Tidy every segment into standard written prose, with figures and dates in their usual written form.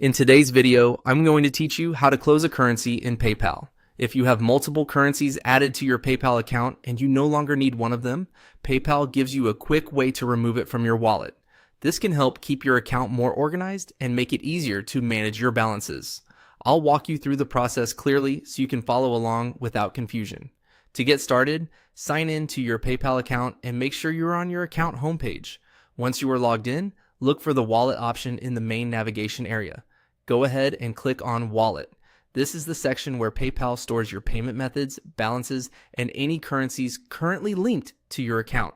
In today's video, I'm going to teach you how to close a currency in PayPal. If you have multiple currencies added to your PayPal account and you no longer need one of them, PayPal gives you a quick way to remove it from your wallet. This can help keep your account more organized and make it easier to manage your balances. I'll walk you through the process clearly so you can follow along without confusion. To get started, sign in to your PayPal account and make sure you're on your account homepage. Once you are logged in, look for the wallet option in the main navigation area. Go ahead and click on Wallet. This is the section where PayPal stores your payment methods, balances, and any currencies currently linked to your account.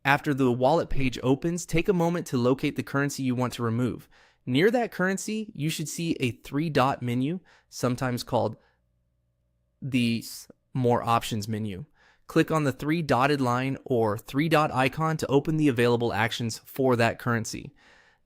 After the wallet page opens, take a moment to locate the currency you want to remove. Near that currency, you should see a three-dot menu, sometimes called the More Options menu. Click on the three-dotted line or three-dot icon to open the available actions for that currency.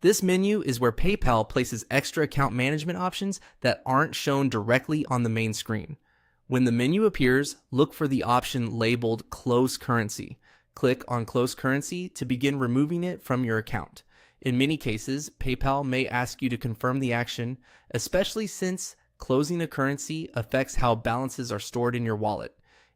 This menu is where PayPal places extra account management options that aren't shown directly on the main screen. When the menu appears, look for the option labeled Close Currency. Click on Close Currency to begin removing it from your account. In many cases, PayPal may ask you to confirm the action, especially since closing a currency affects how balances are stored in your wallet.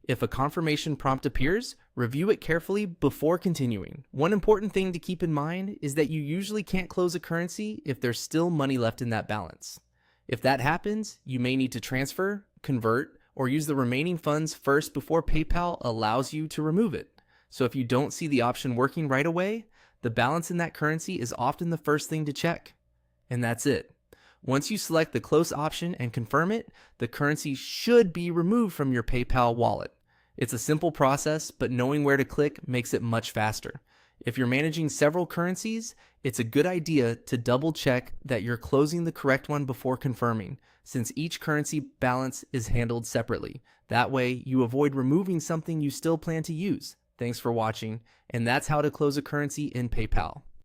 If a confirmation prompt appears, review it carefully before continuing. One important thing to keep in mind is that you usually can't close a currency if there's still money left in that balance. If that happens, you may need to transfer, convert, or use the remaining funds first before PayPal allows you to remove it. So if you don't see the option working right away, the balance in that currency is often the first thing to check. And that's it. Once you select the close option and confirm it, the currency should be removed from your PayPal wallet. It's a simple process, but knowing where to click makes it much faster. If you're managing several currencies, it's a good idea to double check that you're closing the correct one before confirming, since each currency balance is handled separately. That way, you avoid removing something you still plan to use. Thanks for watching, and that's how to close a currency in PayPal.